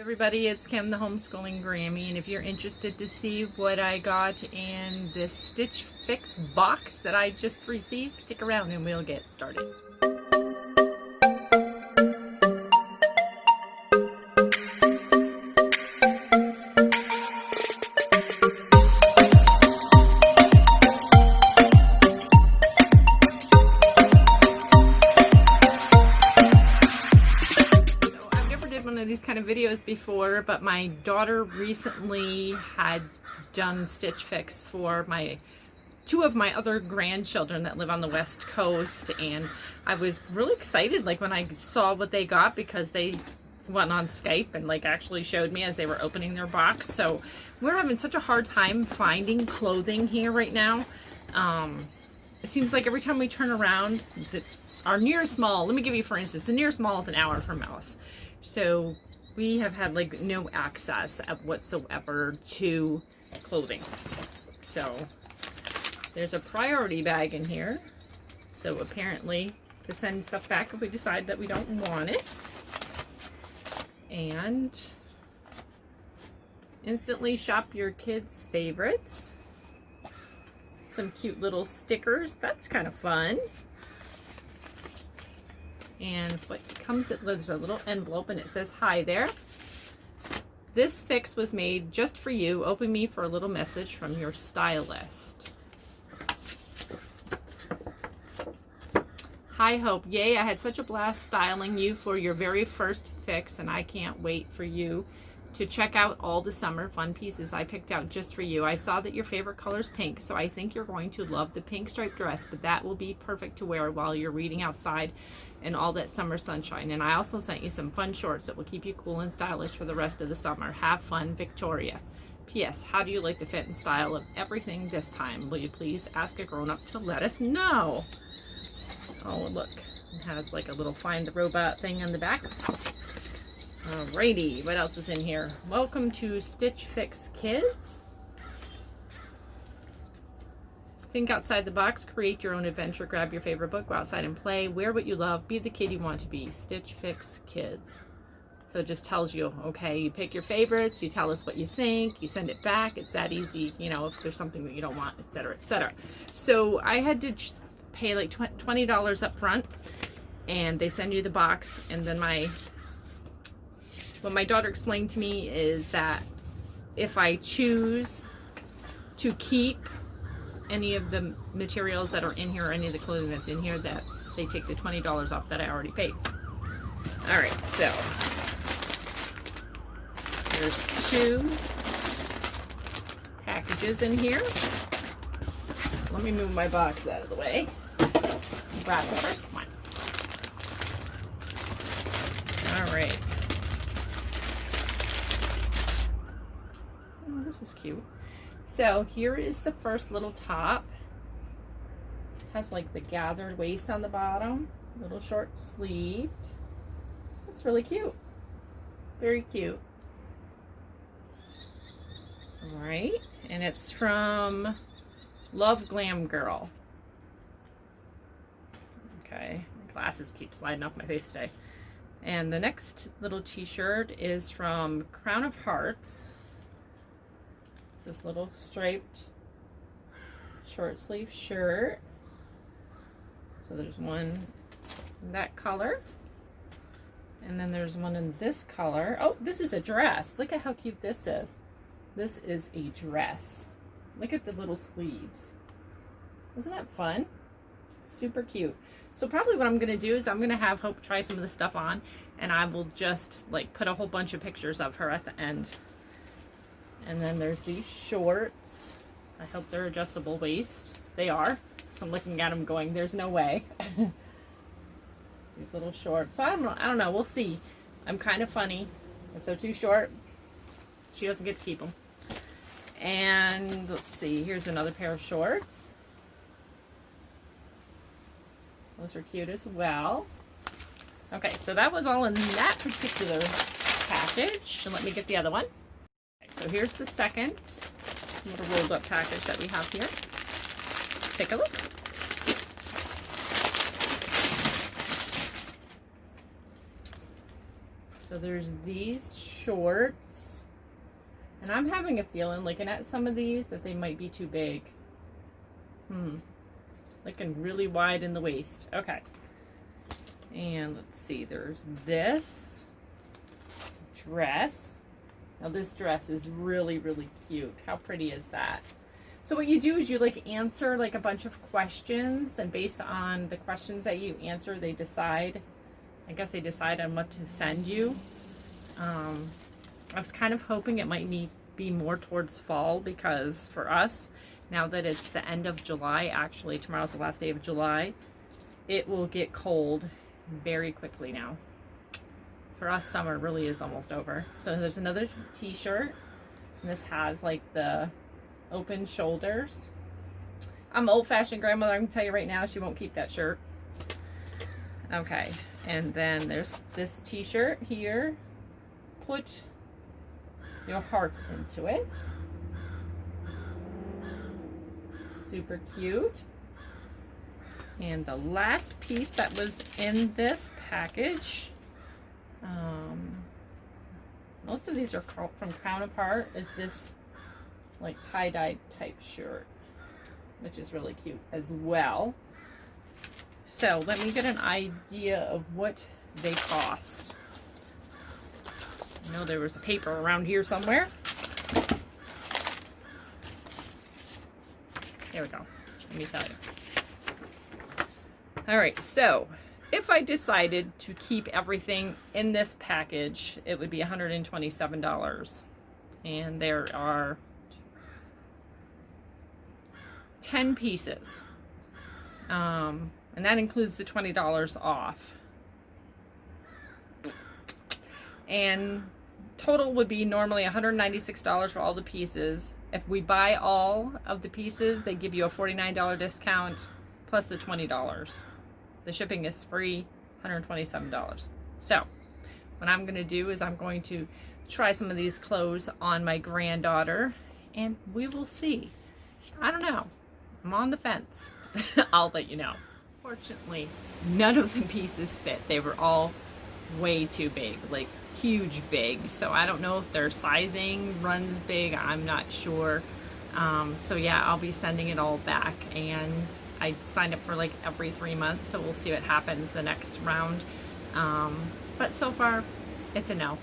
Everybody, it's Kim, the Homeschooling Grammy, and if you're interested to see what I got in this Stitch Fix box that I just received, stick around and we'll get started. These kind of videos before, but my daughter recently had done Stitch Fix for two of my other grandchildren that live on the West Coast, and I was really excited when I saw what they got, because they went on Skype and actually showed me as they were opening their box. So we're having such a hard time finding clothing here right now. It seems like every time we turn around, our nearest mall, let me give you for instance, the nearest mall is an hour from us. So we have had no access whatsoever to clothing. So there's a priority bag in here. So apparently to send stuff back if we decide that we don't want it. And instantly shop your kids' favorites. Some cute little stickers. That's kind of fun. And what comes, there's a little envelope and it says, "Hi there. This fix was made just for you. Open me for a little message from your stylist." Hi Hope, yay, I had such a blast styling you for your very first fix, and I can't wait for you to check out all the summer fun pieces I picked out just for you. I saw that your favorite color is pink, so I think you're going to love the pink striped dress, but that will be perfect to wear while you're reading outside and all that summer sunshine. And I also sent you some fun shorts that will keep you cool and stylish for the rest of the summer. Have fun, Victoria. P.S. How do you like the fit and style of everything this time? Will you please ask a grown-up to let us know? Oh, look. It has a little Find the Robot thing on the back. Alrighty, what else is in here? Welcome to Stitch Fix Kids. Think outside the box, create your own adventure, grab your favorite book, go outside and play, wear what you love, be the kid you want to be. Stitch Fix Kids. So it just tells you, okay, you pick your favorites, you tell us what you think, you send it back. It's that easy, if there's something that you don't want, etc., etc. So I had to pay $20 up front, and they send you the box. And then what my daughter explained to me is that if I choose to keep any of the materials that are in here, or any of the clothing that's in here, that they take the $20 off that I already paid. All right, so there's 2 packages in here. So let me move my box out of the way. Grab the first one. All right. Oh, this is cute. So here is the first little top. Has the gathered waist on the bottom, little short sleeved. That's really cute. Very cute. All right, and it's from Love Glam Girl. Okay, my glasses keep sliding off my face today. And the next little t-shirt is from Crown of Hearts. This little striped short sleeve shirt. So there's one in that color, and then there's one in this color. Oh, this is a dress. Look at how cute this is. This is a dress. Look at the little sleeves. Isn't that fun? Super cute. So probably what I'm gonna do is I'm gonna have Hope try some of the stuff on, and I will just put a whole bunch of pictures of her at the end. And then there's these shorts. I hope they're adjustable waist. They are. So I'm looking at them going, there's no way. These little shorts. So I don't know. We'll see. I'm kind of funny. If they're too short, she doesn't get to keep them. And let's see. Here's another pair of shorts. Those are cute as well. Okay, so that was all in that particular package. And let me get the other one. So here's the second little rolled up package that we have here. Let's take a look. So there's these shorts. And I'm having a feeling, looking at some of these, that they might be too big. Looking really wide in the waist. Okay. And let's see, there's this dress. Now this dress is really, really cute. How pretty is that? So what you do is you like answer like a bunch of questions, and based on the questions that you answer, they decide, I guess they decide on what to send you. I was kind of hoping it might be more towards fall, because for us, now that it's the end of July, actually tomorrow's the last day of July, it will get cold very quickly now. For us, summer really is almost over. So there's another t-shirt, and this has like the open shoulders. I'm old-fashioned grandmother, I can tell you right now, she won't keep that shirt. Okay, and then there's this t-shirt here. Put your heart into it. Super cute. And the last piece that was in this package, most of these are from Crown Apart, is this like tie-dye type shirt, which is really cute as well. So let me get an idea of what they cost. I know there was a paper around here somewhere. There we go. Let me tell you. All right, so if I decided to keep everything in this package, it would be $127. And there are 10 pieces. And that includes the $20 off. And total would be normally $196 for all the pieces. If we buy all of the pieces, they give you a $49 discount plus the $20. The shipping is free, $127. So what I'm going to do is I'm going to try some of these clothes on my granddaughter, and we will see. I don't know. I'm on the fence. I'll let you know. Fortunately, none of the pieces fit. They were all way too big, like huge big. So I don't know if their sizing runs big. I'm not sure. So yeah, I'll be sending it all back, and I signed up for like every 3 months, so we'll see what happens the next round. But so far, it's a no.